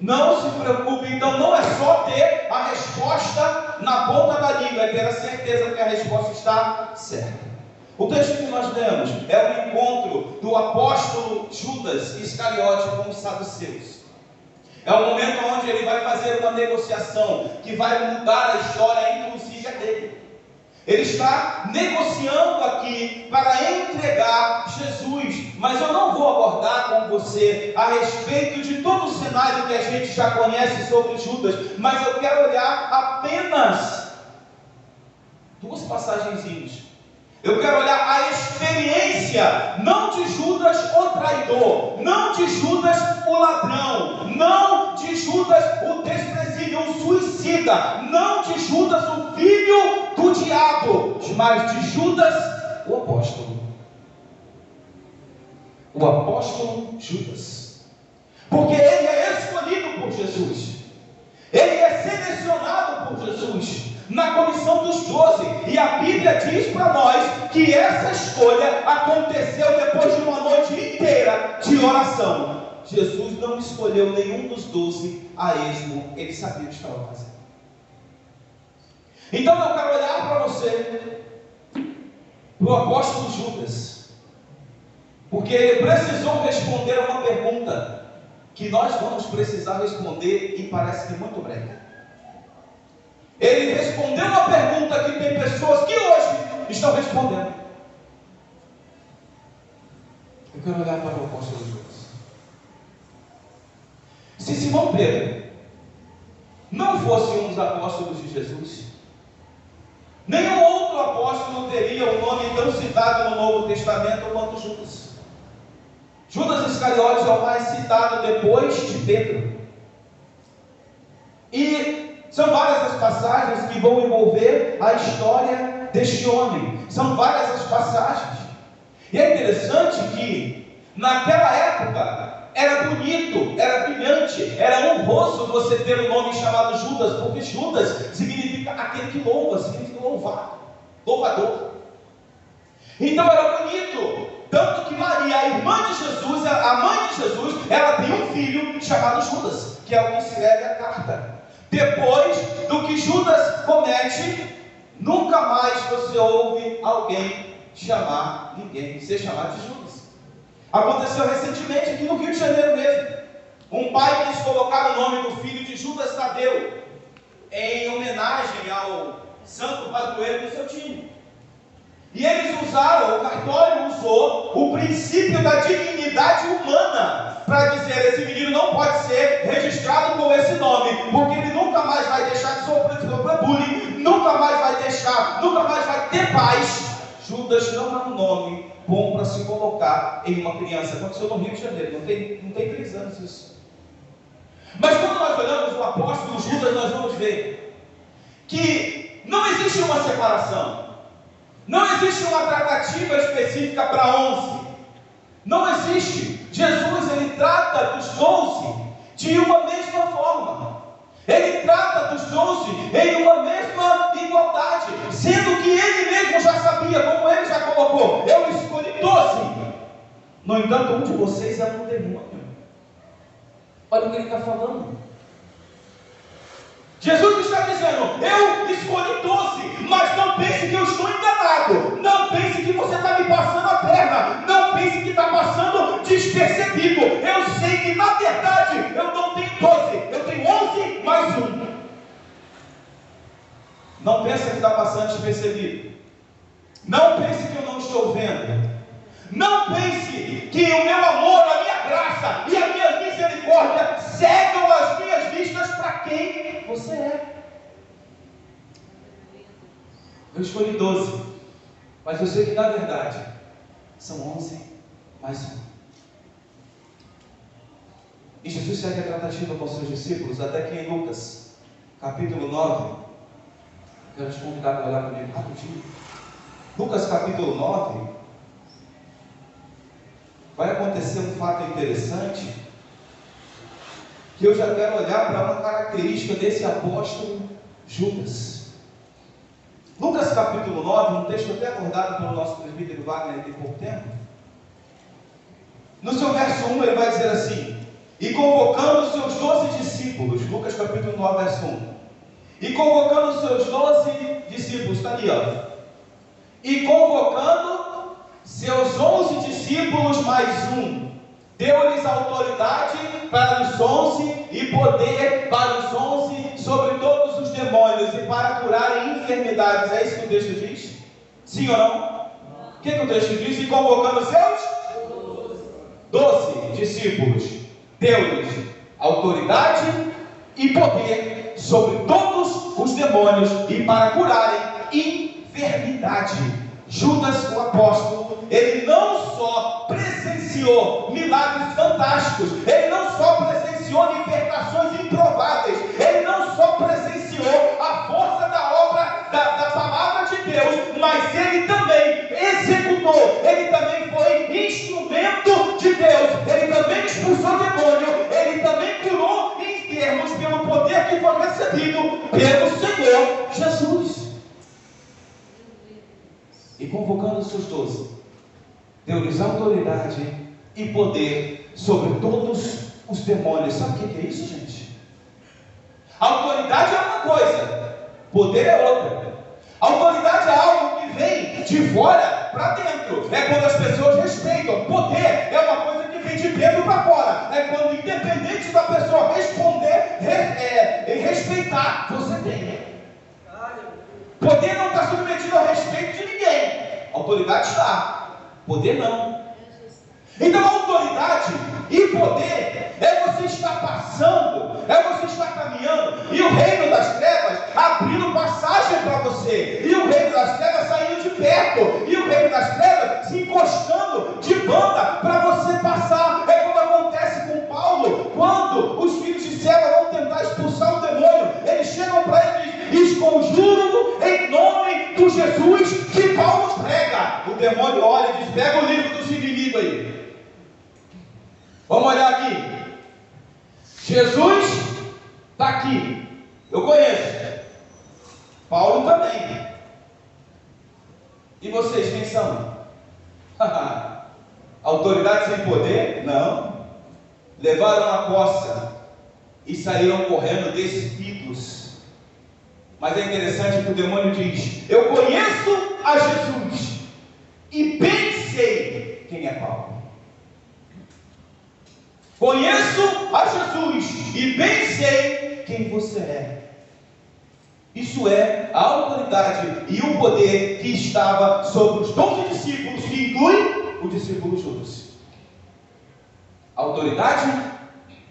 Não se preocupe, então não é só ter a resposta na ponta da língua, é ter a certeza que a resposta está certa. O texto que nós lemos é o encontro do apóstolo Judas Iscariote com os saduceus. É o momento onde ele vai fazer uma negociação que vai mudar a história, inclusive a dele. Ele está negociando aqui para entregar Jesus, mas eu não vou abordar com você a respeito de todo o cenário que a gente já conhece sobre Judas, mas eu quero olhar apenas duas passagenzinhas. Eu quero olhar a experiência, não de Judas o traidor, não de Judas o ladrão, não de Judas o desprezível, o suicida, não de Judas o filho do diabo, mas de Judas o apóstolo. O apóstolo Judas. Porque ele é escolhido por Jesus, ele é selecionado por Jesus na comissão dos 12, e a Bíblia diz para nós que essa escolha aconteceu depois de uma noite inteira de oração. Jesus não escolheu nenhum dos 12 a esmo, ele sabia o que estava fazendo. Então eu quero olhar para você, para o apóstolo Judas, porque ele precisou responder a uma pergunta que nós vamos precisar responder e parece que muito breve. Ele respondeu uma pergunta que tem pessoas que hoje estão respondendo. Eu quero olhar para o apóstolo Judas. Se Simão Pedro não fosse um dos apóstolos de Jesus, nenhum outro apóstolo teria um nome tão citado no Novo Testamento quanto Judas. Judas Iscariote é o mais citado depois de Pedro. E são várias as passagens que vão envolver a história deste homem. São várias as passagens. E é interessante que, naquela época, era bonito, era brilhante, era honroso você ter um nome chamado Judas, porque Judas significa aquele que louva, significa louvado, louvador. Então era bonito, tanto que Maria, a irmã de Jesus, a mãe de Jesus, ela tem um filho chamado Judas, que é o que escreve a carta. Depois do que Judas comete, nunca mais você ouve alguém ser chamado de Judas. Aconteceu recentemente aqui no Rio de Janeiro mesmo. Um pai quis colocar o nome do filho de Judas Tadeu, em homenagem ao santo padroeiro do seu time. E eles usaram, o cartório usou o princípio da dignidade humana para dizer: esse menino não pode ser registrado com esse nome, porque ele nunca mais vai deixar de sofrer bullying, nunca mais vai ter paz. Judas não é um nome bom para se colocar em uma criança. Aconteceu no Rio de Janeiro, não tem 3 anos isso. Mas quando nós olhamos o apóstolo Judas, nós vamos ver que não existe uma separação, não existe uma tratativa específica para 11, não existe. Jesus, ele trata dos 12 de uma mesma forma, ele trata dos 12 em uma mesma igualdade, sendo que ele mesmo já sabia, como ele já colocou: eu escolhi 12, no entanto um de vocês é um demônio. Olha o que ele está falando. Jesus está dizendo: eu escolhi 12, mas não pense que eu estou enganado, não pense que você está me passando a perna, não pense que está passando despercebido. Eu sei que na verdade eu não tenho 12, eu tenho 11 mais 1. Não pense que está passando despercebido, não pense que eu não estou vendo, não pense que o meu amor, a minha graça e a minha misericórdia cegam as minhas vistas para quem você é. Eu escolhi 12, mas eu sei que na verdade são 11 mais 1. E Jesus segue a tratativa com seus discípulos até que em Lucas capítulo 9, quero te convidar para olhar comigo rapidinho. Lucas capítulo 9, vai acontecer um fato interessante, que eu já quero olhar para uma característica desse apóstolo Judas. Lucas capítulo 9, um texto até acordado pelo nosso presbítero Wagner tem pouco tempo. No seu verso 1 ele vai dizer assim: e convocando os seus 12 discípulos, discípulos, Lucas capítulo 9, verso 1. E convocando seus 12 discípulos, está ali, ó. E convocando seus 11 discípulos mais um, deu-lhes autoridade para os 11 e poder para os 11 sobre todos os demônios e para curarem enfermidades. É isso que o texto diz? Sim ou não? O que o texto diz? E convocando seus 12 discípulos, deu-lhes autoridade e poder sobre todos os demônios e para curarem enfermidade. Judas, o apóstolo, ele não só presenciou milagres fantásticos, ele não só presenciou libertações improváveis, ele não só presenciou a força da obra, da palavra de Deus, mas ele também executou, ele também foi instrumento de Deus, ele também expulsou demônio, ele também curou enfermos pelo poder que foi recebido pelo Senhor Jesus. E convocando os seus 12, deu-lhes autoridade e poder sobre todos os demônios. Sabe o que é isso, gente? Autoridade é uma coisa, poder é outra. Autoridade é algo que vem de fora para dentro. É quando as pessoas respeitam. Poder é uma coisa que vem de dentro para fora. É quando, independente da pessoa responder e respeitar, você tem. Poder não está submetido ao respeito de ninguém. Autoridade está. Poder não. Então autoridade e poder é você estar passando, é você estar caminhando, e o reino das trevas abrindo passagem para você, e o reino das trevas saindo de perto, e o reino das trevas se encostando de banda para você passar. É como acontece com Paulo, quando os filhos de Seva vão tentar expulsar o demônio, eles chegam para ele e diz: conjuro em nome do Jesus que Paulo prega. O demônio olha e diz: pega o livro dos inimigos aí. Vamos olhar aqui. Jesus está aqui. Eu conheço. Paulo também. E vocês quem são? Autoridade sem poder? Não. Levaram a coça e saíram correndo despidos. Mas é interessante que o demônio diz: eu conheço a Jesus e bem sei quem é Paulo. Conheço a Jesus e bem sei quem você é. Isso é a autoridade e o poder que estava sobre os 12 discípulos, que inclui o discípulo Judas. Autoridade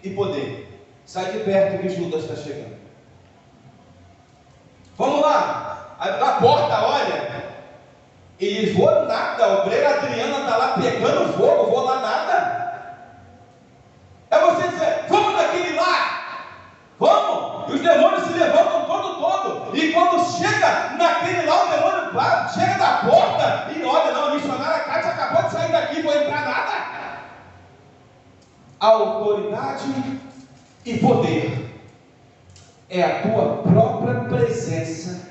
e poder. Sai de perto que Judas está chegando. Vamos lá. Na porta, olha. E diz: vou nada. A obreira Adriana está lá pegando fogo. Vou lá nada. É você dizer: vamos naquele lá, vamos, e os demônios se levantam todo, e quando chega naquele lá, o demônio chega da porta, e olha, não, a missionária Cátia acabou de sair daqui, vou entrar nada. Autoridade e poder é a tua própria presença,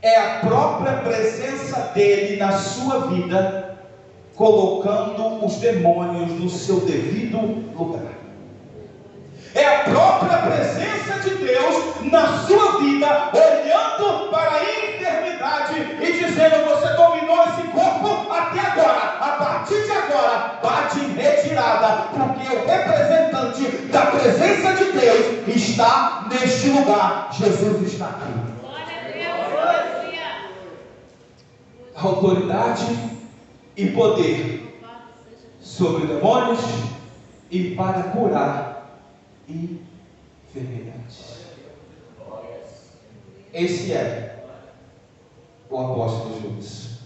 é a própria presença dele na sua vida, colocando os demônios no seu devido lugar. É a própria presença de Deus na sua vida, olhando para a enfermidade e dizendo: você dominou esse corpo até agora, a partir de agora, bate em retirada, porque o representante da presença de Deus está neste lugar. Jesus está aqui. Autoridade e poder sobre demônios e para curar enfermidades. Esse é o apóstolo Judas.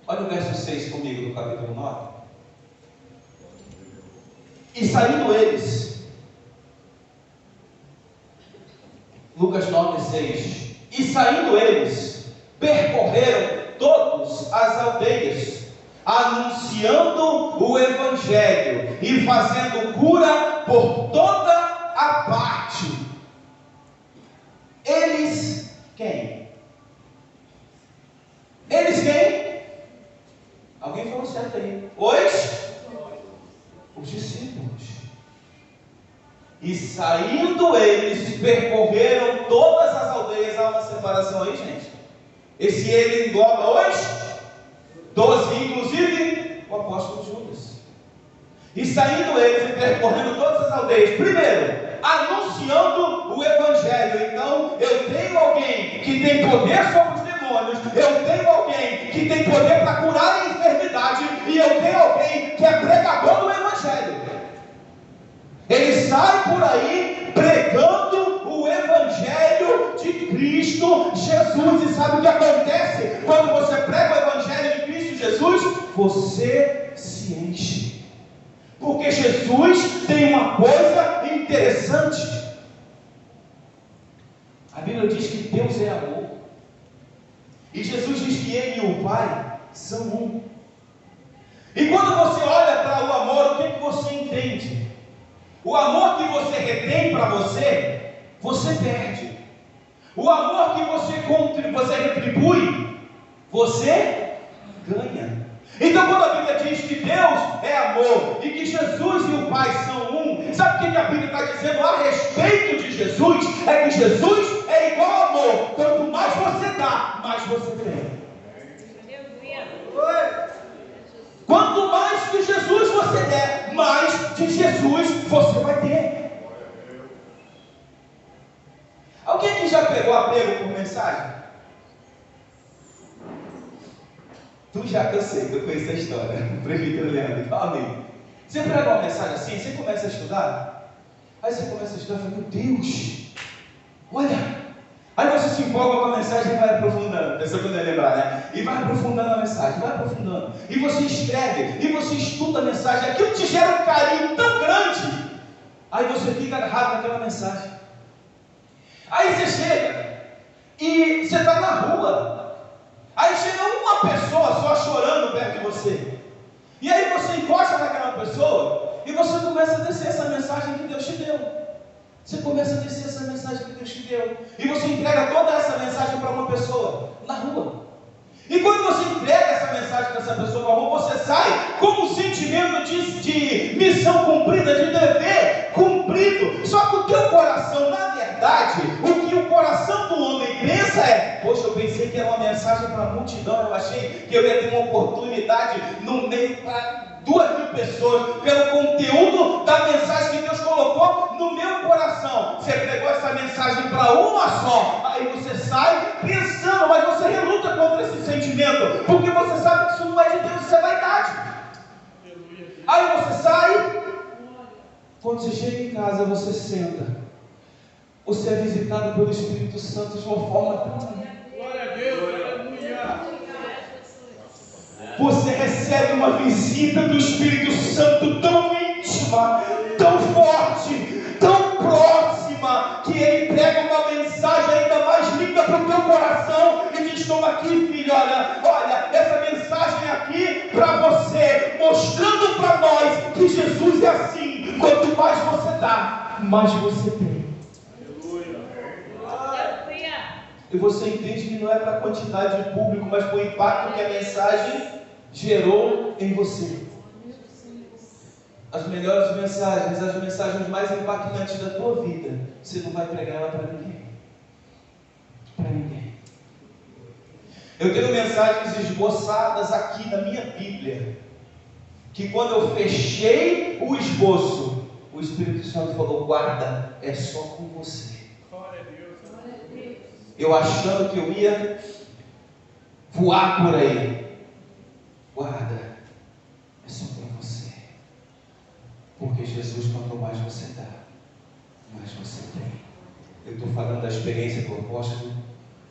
Olha o verso 6 comigo no capítulo 9. E saindo eles, Lucas 9, 6. E saindo eles, percorreram todas as aldeias, anunciando o Evangelho e fazendo cura por toda a parte. Eles quem? Eles quem? Alguém falou certo aí. Os discípulos. E saindo eles, percorreram todas as aldeias. Há uma separação aí, gente. Esse ele engloba os 12, inclusive o apóstolo Judas. E saindo eles e percorrendo todas as aldeias, primeiro, anunciando o Evangelho. Então, eu tenho alguém que tem poder sobre os demônios, eu tenho alguém que tem poder para curar a enfermidade, e eu tenho alguém que é pregador do Evangelho. Ele sai por aí pregando o Evangelho de Cristo Jesus. E sabe o que acontece quando você prega o Evangelho de Cristo Jesus? Você se enche. Porque Jesus tem uma coisa interessante. A Bíblia diz que Deus é amor. E Jesus diz que Ele e o Pai são um. E quando você olha para o amor, o que você entende? O amor que você retém para você, você perde. O amor que você retribui, você ganha. Então, quando a Bíblia diz que Deus é amor e que Jesus e o Pai são um, sabe o que a Bíblia está dizendo a respeito de Jesus? É que Jesus é igual ao amor. Quanto mais você dá, mais você tem. Quanto mais de Jesus você der, mais de Jesus você vai ter. Alguém aqui já pegou apego por mensagem? Tu já, que eu sei, que eu conheço a história. O presbítero Leandro, então, amém. Você prega uma mensagem assim, você começa a estudar, aí você começa a estudar e fala, meu Deus, olha. Aí você se empolga com a mensagem e vai aprofundando. Pensou quando eu lembrar, né? E vai aprofundando a mensagem, vai aprofundando. E você escreve, e você estuda a mensagem. Aquilo te gera um carinho tão grande. Aí você fica agarrado naquela mensagem. Aí você chega, e você está na rua. Aí chega uma pessoa só chorando perto de você. E aí você encosta naquela pessoa, e você começa a descer essa mensagem que Deus te deu. Você começa a descer essa mensagem que Deus te deu. E você entrega toda essa mensagem para uma pessoa na rua. E quando você entrega essa mensagem para essa pessoa na rua, você sai com um sentimento de missão cumprida, de dever cumprido. Só que o teu coração, na verdade, o que o coração do homem pensa é: poxa, eu pensei que era uma mensagem para a multidão, eu achei que eu ia ter uma oportunidade no meio para 2.000 pessoas, pelo conteúdo da mensagem que Deus colocou no meu coração. Você pregou essa mensagem para uma só, aí você sai pensando, mas você reluta contra esse sentimento, porque você sabe que isso não é de Deus, isso é vaidade. Aí você sai, quando você chega em casa, você senta, você é visitado pelo Espírito Santo de uma forma tão... Glória a Deus, aleluia! Você recebe uma visita do Espírito Santo tão íntima, tão forte, tão próxima, que ele prega uma mensagem ainda mais linda para o teu coração e diz: toma aqui, filho, olha, essa mensagem aqui para você, mostrando para nós que Jesus é assim. Quanto mais você dá, mais você tem. E você entende que não é para a quantidade de público, mas para o impacto que a mensagem gerou em você. As melhores mensagens, as mensagens mais impactantes da tua vida, você não vai pregar ela para ninguém. Para ninguém. Eu tenho mensagens esboçadas aqui na minha Bíblia, que quando eu fechei o esboço, o Espírito Santo falou: guarda, é só com você. Eu achando que eu ia voar por aí. Guarda, é só para você. Porque Jesus, quanto mais você dá, mais você tem. Eu estou falando da experiência do apóstolo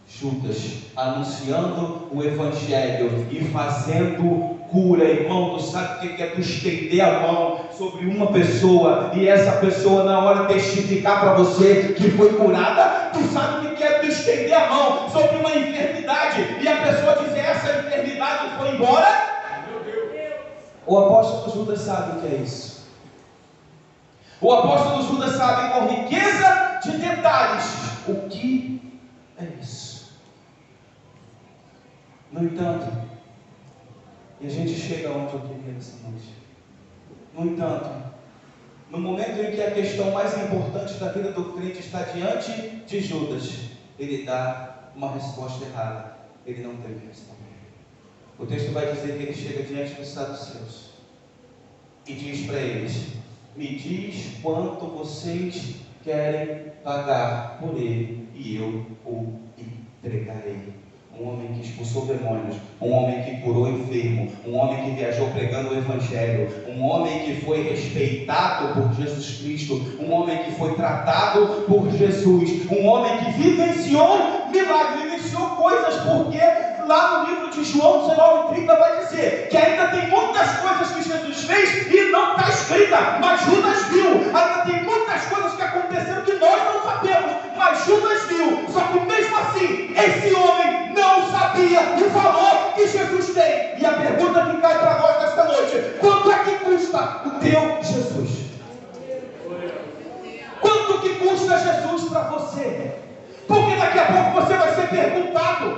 Judas, anunciando o Evangelho e fazendo cura. Irmão, tu sabe o que é tu estender a mão sobre uma pessoa e essa pessoa na hora testificar para você que foi curada? Tu sabe o que é tu estender a mão sobre uma enfermidade e a pessoa dizer: essa enfermidade foi embora? O apóstolo Judas sabe o que é isso. O apóstolo Judas sabe com riqueza de detalhes o que é isso. No entanto, e a gente chega onde eu queria nessa noite. No entanto, no momento em que a questão mais importante da vida do crente está diante de Judas, ele dá uma resposta errada. Ele não teve resposta. O texto vai dizer que ele chega diante dos saduceus e diz para eles: me diz quanto vocês querem pagar por ele e eu o entregarei. Um homem que expulsou demônios, um homem que curou enfermo, um homem que viajou pregando o Evangelho, um homem que foi respeitado por Jesus Cristo, um homem que foi tratado por Jesus, um homem que vivenciou milagres, vivenciou coisas, porque lá no livro de João 19:30 vai dizer que ainda tem muitas coisas que Jesus fez e não está escrita, mas Judas viu. Ainda tem muitas coisas que aconteceram que nós não sabemos, mas Judas viu. Só que mesmo assim, esse homem não sabia o valor que Jesus tem. E a pergunta que cai para nós nesta noite: quanto é que custa o teu Jesus? Quanto que custa Jesus para você? Porque daqui a pouco você vai ser perguntado: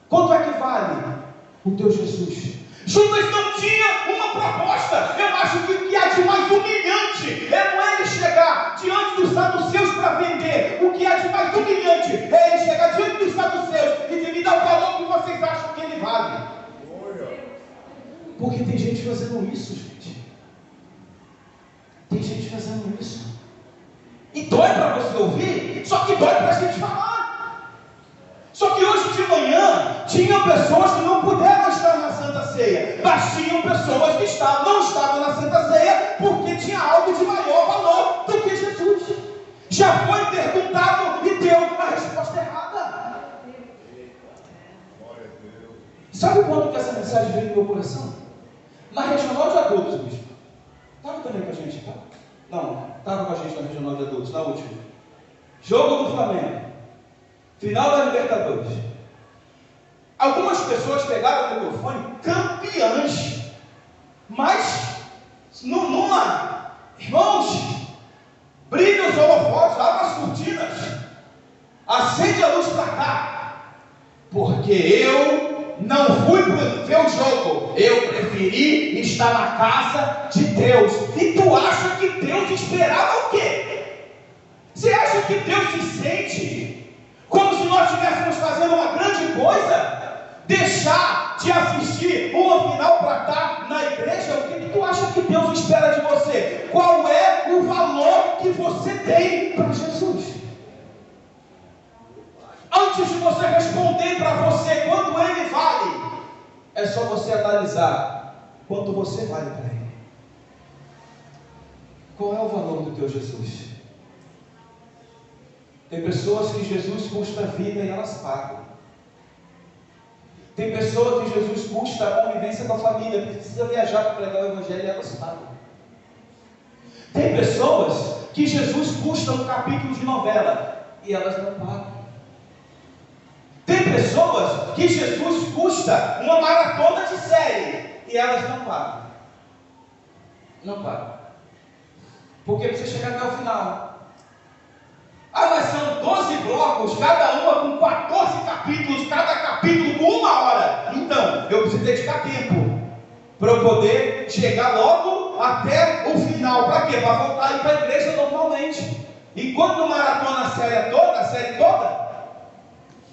quanto é que vale o teu Jesus? Judas não tinha uma proposta. Eu acho que o que há de mais humilhante não é ele chegar diante dos saduceus para vender. O que há de mais humilhante é ele chegar diante dos saduceus e dizer: me dá o valor que vocês acham que ele vale. Porque tem gente fazendo isso, gente. Tem gente fazendo isso. E dói para você ouvir, só que dói para a gente falar. Só que hoje de manhã, tinha pessoas que não puderam estar na Santa Ceia, mas tinham pessoas que não estavam na Santa Ceia, porque tinha algo de maior valor do que Jesus. Já foi perguntado e deu uma resposta errada. Sabe quando que essa mensagem veio no meu coração? Na regional de adultos, bispo. Estava também com a gente, tá? Não, estava com a gente na regional de adultos, na última. Jogo do Flamengo. Final da Libertadores. Algumas pessoas pegaram o microfone campeãs, mas irmãos, brilha os holofotes, abre as cortinas, acende a luz para cá, porque eu não fui ver o jogo, eu preferi estar na casa de Deus. E tu acha que Deus esperava o quê? Você acha que Deus se sente como se nós estivéssemos fazendo uma grande coisa? Deixar de assistir uma final para estar na igreja? O que tu acha que Deus espera de você? Qual é o valor que você tem para Jesus? Antes de você responder para você quanto ele vale, é só você analisar quanto você vale para ele. Qual é o valor do teu Jesus? Tem pessoas que Jesus custa a vida e elas pagam. Tem pessoas que Jesus custa a convivência com a família, precisa viajar para pregar o Evangelho e elas pagam. Tem pessoas que Jesus custa um capítulo de novela e elas não pagam. Tem pessoas que Jesus custa uma maratona de série e elas não pagam. Não pagam. Porque precisa chegar até o final. Ah, mas são 12 blocos, cada uma com 14 capítulos, cada capítulo com 1 hora. Então, eu preciso dedicar tempo para eu poder chegar logo até o final. Para quê? Para voltar a ir para a igreja normalmente. E quando maratona a série toda,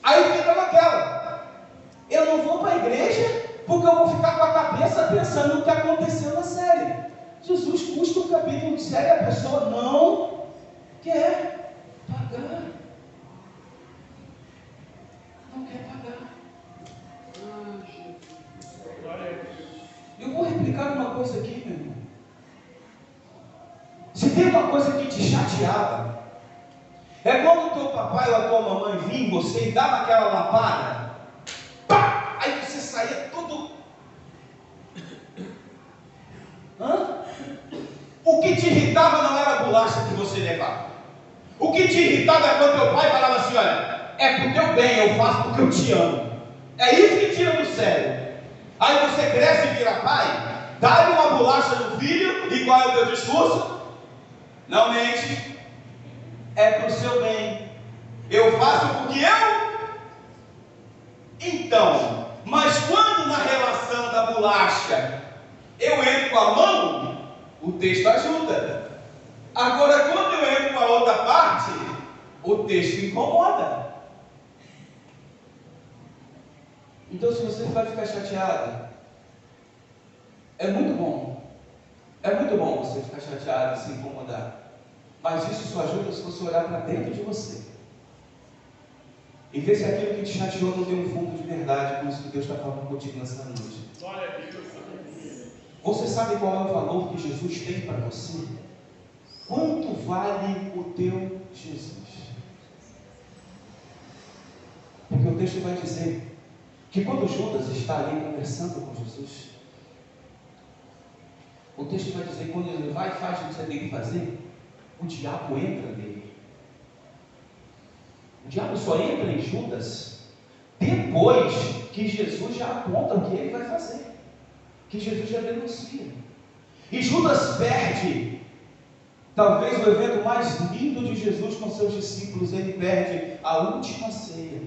aí fica naquela: eu não vou para a igreja porque eu vou ficar com a cabeça pensando no que aconteceu na série. Jesus custa um capítulo de série, a pessoa não quer pagar. Não quer pagar. Eu vou replicar uma coisa aqui, meu irmão. Se tem uma coisa que te chateava, é quando o teu papai ou a tua mamãe vinha em você e dava aquela lapada, pá! Aí você saía todo... O que te irritava não era a bolacha que você levava. O que te irritava é quando teu pai falava assim: olha, é pro teu bem, eu faço porque eu te amo. É isso que tira do sério. Aí você cresce e vira pai, dá-lhe uma bolacha no filho, e qual é o teu discurso? Não mente, é pro seu bem, eu faço porque eu... Então, mas quando na relação da bolacha eu entro com a mão, o texto ajuda. Agora, quando eu entro para outra parte, o texto incomoda. Então, se você vai ficar chateado, é muito bom. É muito bom você ficar chateado e se incomodar. Mas isso só ajuda se você olhar para dentro de você e ver se aquilo que te chateou não tem um fundo de verdade. Por isso que Deus está falando contigo nessa noite. Você sabe qual é o valor que Jesus tem para você? Quanto vale o teu Jesus? Porque o texto vai dizer que quando Judas está ali conversando com Jesus, o texto vai dizer que quando ele vai e faz o que você tem que fazer, o diabo entra nele. O diabo só entra em Judas depois que Jesus já aponta o que ele vai fazer, que Jesus já denuncia. E Judas perde talvez o evento mais lindo de Jesus com seus discípulos. Ele perde a última ceia.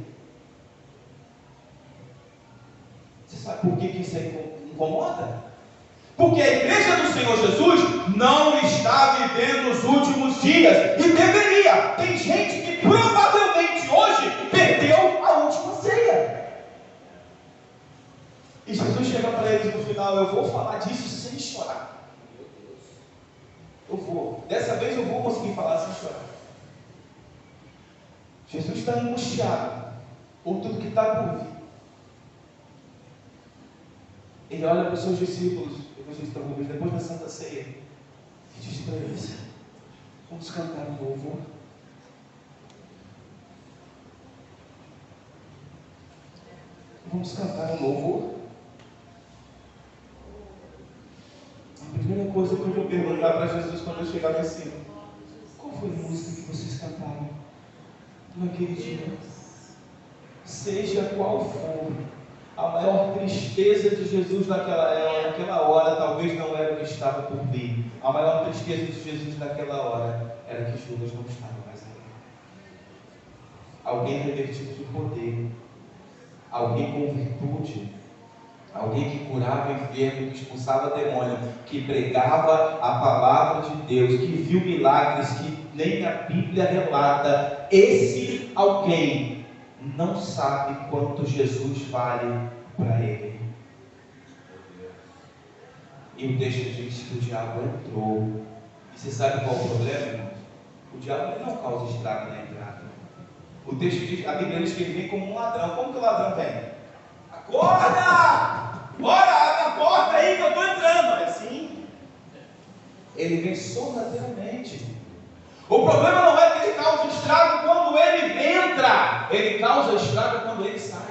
Você sabe por que isso incomoda? Porque a igreja do Senhor Jesus não está vivendo os últimos dias, e deveria. Tem gente que provavelmente hoje perdeu a última ceia. E Jesus chega para eles no final: eu vou falar disso sem chorar. Eu vou. Dessa vez eu vou conseguir falar sem chorar. Jesus está angustiado por tudo que está por vir. Ele olha para os seus discípulos, depois da Santa Ceia, e diz para eles: vamos cantar um louvor. Vamos cantar um louvor. A primeira coisa que eu vou perguntar para Jesus quando eu chegar lá em cima: qual foi a música que vocês cantaram naquele dia? Seja qual for, a maior tristeza de Jesus naquela hora talvez não era o que estava por vir. A maior tristeza de Jesus naquela hora era que Judas não estava mais ali. Alguém revestido de poder, alguém com virtude, alguém que curava enfermo, que expulsava demônio, que pregava a palavra de Deus, que viu milagres que nem a Bíblia relata. Esse alguém não sabe quanto Jesus vale para ele. E o texto diz que o diabo entrou. E você sabe qual é o problema, irmão? O diabo não causa estrago na entrada. O texto diz, a Bíblia diz que ele vem como um ladrão. Como que o ladrão vem? Acorda! Bora, abre a porta aí que eu estou entrando. É assim. Ele vem sorrateiramente. O problema não é que ele causa estrago quando ele entra, ele causa estrago quando ele sai.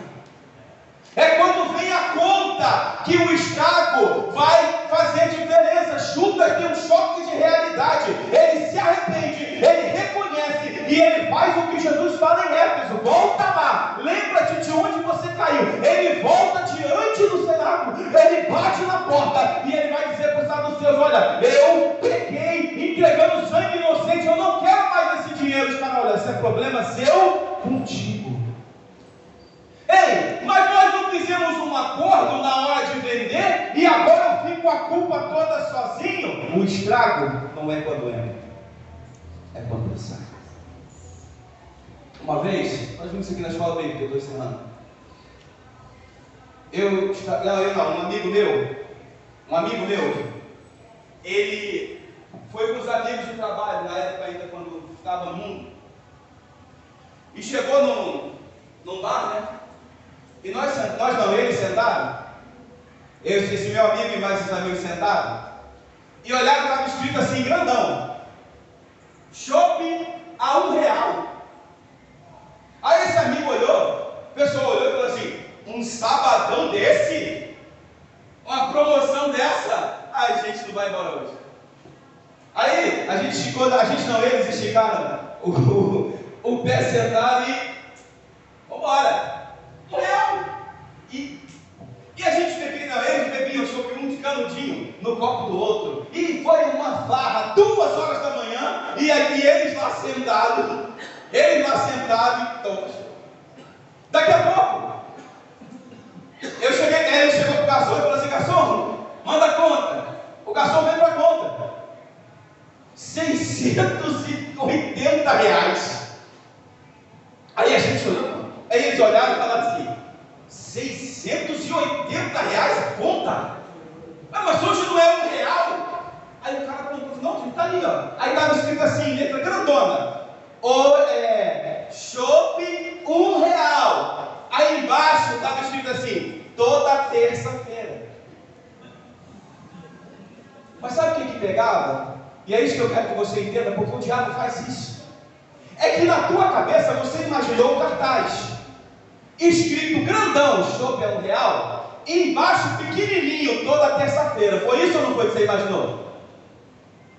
É quando vem a conta que o estrago vai fazer diferença. Judas tem um choque de realidade. Ele se arrepende, ele reconhece e ele faz o que Jesus fala em Éfeso: volta lá, lembra-te de onde você caiu. Ele volta diante do cenáculo, ele bate na porta e ele vai dizer para os saduceus: olha, eu peguei entregando sangue inocente, eu não quero mais esse dinheiro. Os caras: olha, esse é problema seu contigo. Ei, mas nós não fizemos um acordo na hora de vender e agora eu fico a culpa toda sozinho. O estrago não é quando entra, é quando ele sai. Uma vez, nós vimos isso aqui na escola bíblica, eu estou encerrando. Um amigo meu, ele foi com os amigos de trabalho, na época ainda quando estava no mundo, e chegou num bar, né? E ele sentado, esse meu amigo e mais esses amigos sentados, e olharam, estava escrito assim, grandão: shopping a R$1. Aí esse amigo olhou, a pessoa olhou e falou assim: um sabadão desse? Uma promoção dessa? Ai, a gente não vai embora hoje. Aí eles esticaram o pé sentado e vambora. E a gente eles bebiam chopp um de canudinho no copo do outro, e foi uma farra, 2h da manhã, e eles lá sentados, daqui a pouco, ele chegou pro garçom e falou assim: garçom, manda a conta. O garçom veio para a conta. R$ 680. Aí a gente olhou, aí eles olharam e falaram assim: R$ 680 a conta? Ah, mas hoje não é R$ 1. Aí o cara falou: não, está ali, ó. Aí estava escrito assim, letra grandona: chopp R$ 1. Aí embaixo estava escrito assim: toda terça-feira. Mas sabe o que pegava? E é isso que eu quero que você entenda, porque o diabo faz isso. É que na tua cabeça você imaginou o cartaz escrito grandão, chopp é R$ 1, e embaixo pequenininho, toda terça-feira. Foi isso ou não foi que você imaginou?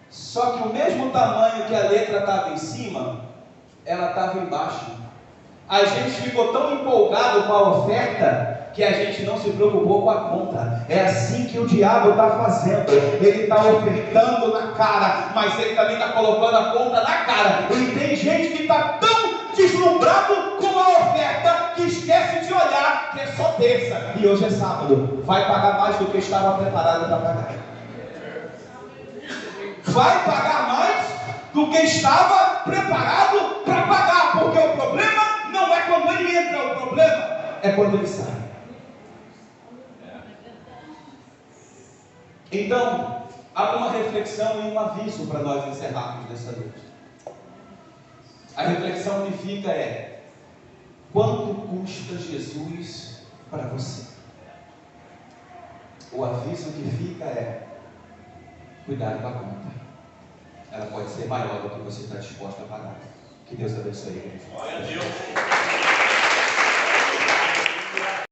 Só que o mesmo tamanho que a letra estava em cima, ela estava embaixo. A gente ficou tão empolgado com a oferta que a gente não se preocupou com a conta. É assim que o diabo está fazendo. Ele está ofertando na cara, mas ele também está colocando a conta na cara. E tem gente que está tão deslumbrado com a oferta que esquece de olhar que é só terça e hoje é sábado. Vai pagar mais do que estava preparado para pagar. Vai pagar mais do que estava preparado para pagar, porque o problema não é quando ele entra, o problema é quando ele sai. Então, há uma reflexão e um aviso para nós encerrarmos nessa noite. A reflexão que fica é: quanto custa Jesus para você? O aviso que fica é: cuidado com a conta. Ela pode ser maior do que você está disposto a pagar. Que Deus abençoe. Glória a Deus.